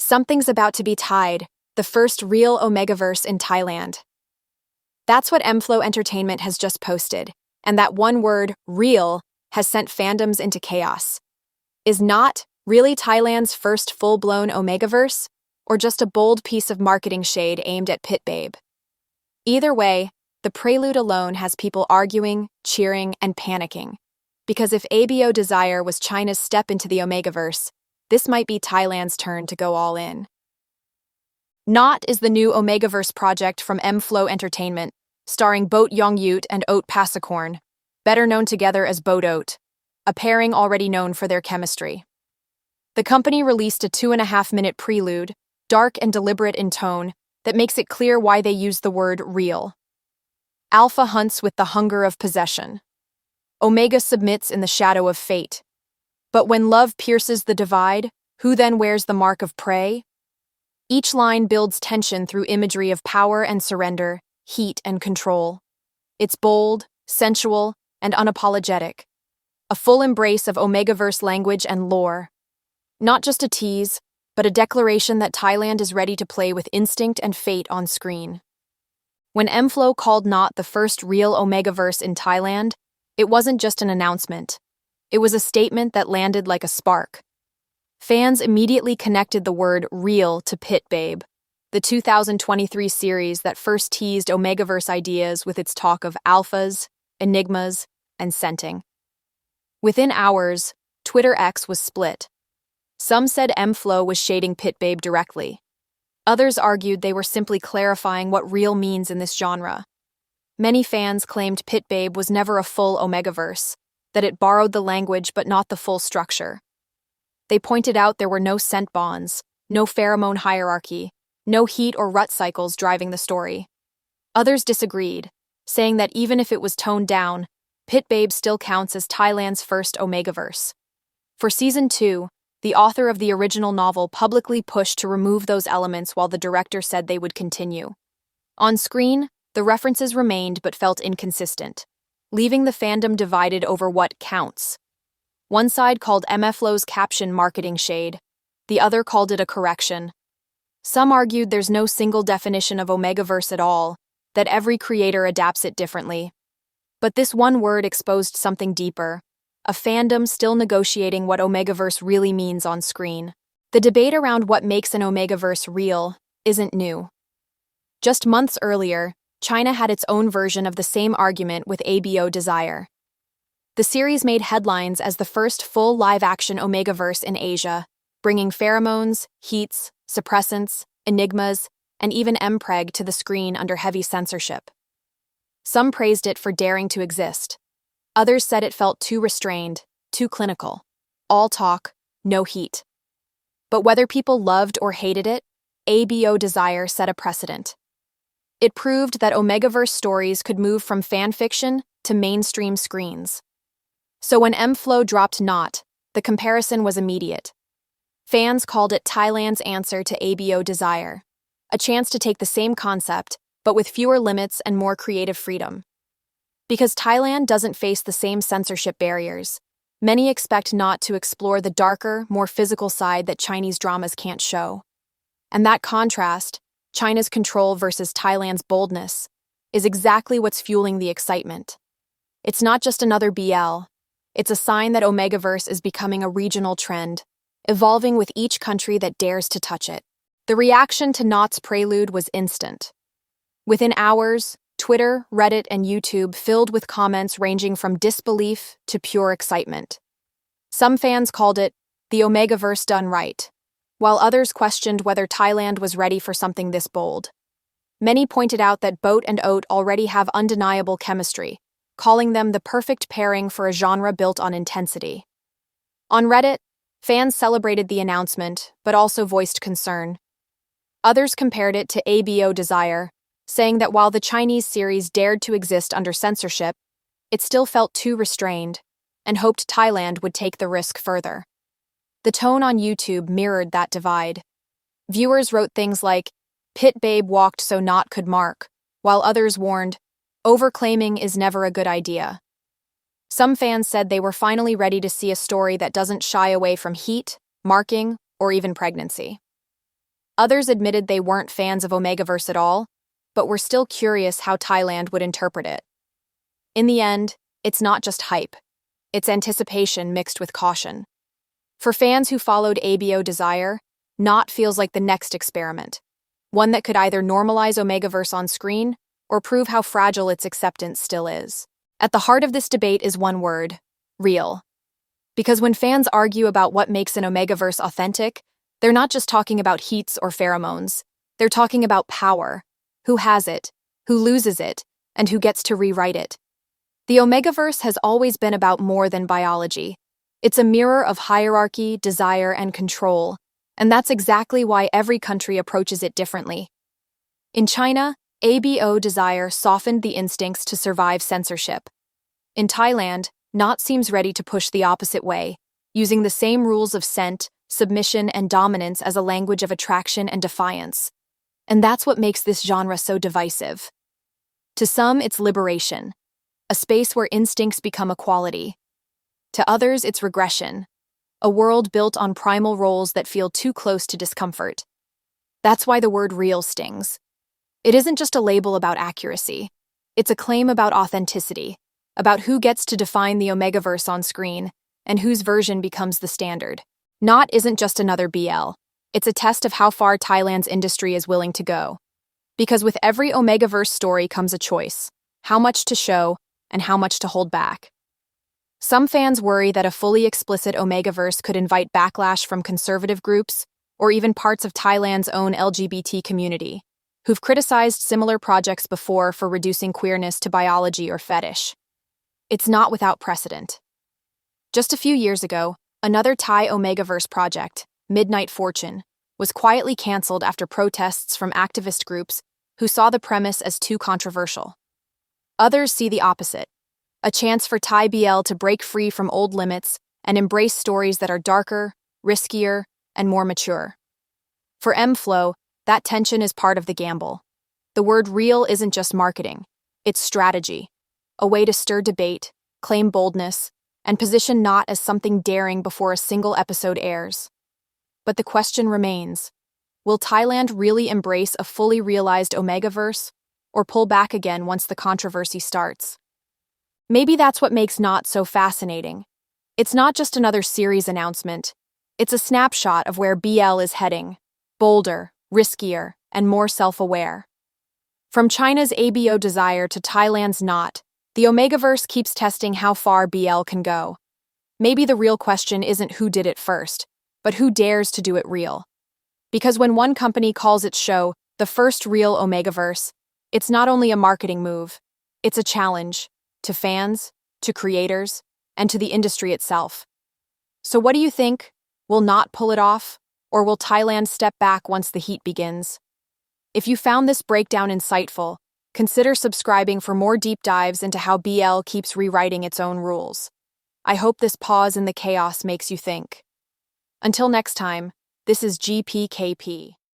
Something's about to be tied, the first real Omegaverse in Thailand. That's what MFlow Entertainment has just posted, and that one word, real, has sent fandoms into chaos. Is not really Thailand's first full-blown Omegaverse, or just a bold piece of marketing shade aimed at Pit Babe? Either way, the Prelude alone has people arguing, cheering, and panicking. Because if ABO Desire was China's step into the Omegaverse, this might be Thailand's turn to go all in. Not is the new Omegaverse project from MFlow Entertainment, starring BoatOat and GrossePausekleinePause, better known together as BoatOat, a pairing already known for their chemistry. The company released a 2.5-minute prelude, dark and deliberate in tone, that makes it clear why they use the word real. Alpha hunts with the hunger of possession. Omega submits in the shadow of fate. But when love pierces the divide, who then wears the mark of prey? Each line builds tension through imagery of power and surrender, heat and control. It's bold, sensual, and unapologetic. A full embrace of Omegaverse language and lore. Not just a tease, but a declaration that Thailand is ready to play with instinct and fate on screen. When MFlow called Not the first real Omegaverse in Thailand, it wasn't just an announcement. It was a statement that landed like a spark. Fans immediately connected the word real to Pit Babe, the 2023 series that first teased Omegaverse ideas with its talk of alphas, enigmas, and scenting. Within hours, Twitter X was split. Some said MFlow was shading Pit Babe directly. Others argued they were simply clarifying what real means in this genre. Many fans claimed Pit Babe was never a full Omegaverse, that it borrowed the language but not the full structure. They pointed out there were no scent bonds, no pheromone hierarchy, no heat or rut cycles driving the story. Others disagreed, saying that even if it was toned down, Pit Babe still counts as Thailand's first Omegaverse. For Season 2, the author of the original novel publicly pushed to remove those elements while the director said they would continue. On screen, the references remained but felt inconsistent, leaving the fandom divided over what counts. One side called MFlow's caption marketing shade, the other called it a correction. Some argued there's no single definition of Omegaverse at all, that every creator adapts it differently. But this one word exposed something deeper, a fandom still negotiating what Omegaverse really means on screen. The debate around what makes an Omegaverse real isn't new. Just months earlier, China had its own version of the same argument with ABO Desire. The series made headlines as the first full live-action Omegaverse in Asia, bringing pheromones, heats, suppressants, enigmas, and even mpreg to the screen under heavy censorship. Some praised it for daring to exist. Others said it felt too restrained, too clinical. All talk, no heat. But whether people loved or hated it, ABO Desire set a precedent. It proved that Omegaverse stories could move from fanfiction to mainstream screens. So when MFlow dropped Not, the comparison was immediate. Fans called it Thailand's answer to ABO Desire, a chance to take the same concept, but with fewer limits and more creative freedom. Because Thailand doesn't face the same censorship barriers, many expect Not to explore the darker, more physical side that Chinese dramas can't show. And that contrast, China's control versus Thailand's boldness, is exactly what's fueling the excitement. It's not just another BL. It's a sign that Omegaverse is becoming a regional trend, evolving with each country that dares to touch it. The reaction to Not's Prelude was instant. Within hours, Twitter, Reddit, and YouTube filled with comments ranging from disbelief to pure excitement. Some fans called it the Omegaverse done right, while others questioned whether Thailand was ready for something this bold. Many pointed out that Boat and Oat already have undeniable chemistry, calling them the perfect pairing for a genre built on intensity. On Reddit, fans celebrated the announcement, but also voiced concern. Others compared it to ABO Desire, saying that while the Chinese series dared to exist under censorship, it still felt too restrained, and hoped Thailand would take the risk further. The tone on YouTube mirrored that divide. Viewers wrote things like, Pit Babe walked so Not could mark, while others warned, overclaiming is never a good idea. Some fans said they were finally ready to see a story that doesn't shy away from heat, marking, or even pregnancy. Others admitted they weren't fans of Omegaverse at all, but were still curious how Thailand would interpret it. In the end, it's not just hype. It's anticipation mixed with caution. For fans who followed ABO Desire, Not feels like the next experiment, one that could either normalize Omegaverse on screen or prove how fragile its acceptance still is. At the heart of this debate is one word: real. Because when fans argue about what makes an Omegaverse authentic, they're not just talking about heats or pheromones. They're talking about power. Who has it, who loses it, and who gets to rewrite it. The Omegaverse has always been about more than biology. It's a mirror of hierarchy, desire, and control, and that's exactly why every country approaches it differently. In China, ABO Desire softened the instincts to survive censorship. In Thailand, Not seems ready to push the opposite way, using the same rules of scent, submission, and dominance as a language of attraction and defiance. And that's what makes this genre so divisive. To some, it's liberation, a space where instincts become a quality. To others, it's regression, a world built on primal roles that feel too close to discomfort. That's why the word real stings. It isn't just a label about accuracy. It's a claim about authenticity, about who gets to define the Omegaverse on screen, and whose version becomes the standard. Not isn't just another BL. It's a test of how far Thailand's industry is willing to go. Because with every Omegaverse story comes a choice: how much to show and how much to hold back. Some fans worry that a fully explicit Omegaverse could invite backlash from conservative groups or even parts of Thailand's own LGBT community, who've criticized similar projects before for reducing queerness to biology or fetish. It's not without precedent. Just a few years ago, another Thai Omegaverse project, Midnight Fortune, was quietly cancelled after protests from activist groups who saw the premise as too controversial. Others see the opposite: a chance for Thai BL to break free from old limits and embrace stories that are darker, riskier, and more mature. For MFlow, that tension is part of the gamble. The word real isn't just marketing, it's strategy, a way to stir debate, claim boldness, and position Not as something daring before a single episode airs. But the question remains: will Thailand really embrace a fully realized Omegaverse, or pull back again once the controversy starts? Maybe that's what makes Not so fascinating. It's not just another series announcement. It's a snapshot of where BL is heading: bolder, riskier, and more self-aware. From China's ABO Desire to Thailand's Not, the Omegaverse keeps testing how far BL can go. Maybe the real question isn't who did it first, but who dares to do it real. Because when one company calls its show the first real Omegaverse, it's not only a marketing move, it's a challenge to fans, to creators, and to the industry itself. So what do you think? Will Not pull it off, or will Thailand step back once the heat begins? If you found this breakdown insightful, consider subscribing for more deep dives into how BL keeps rewriting its own rules. I hope this pause in the chaos makes you think. Until next time, this is GPkP.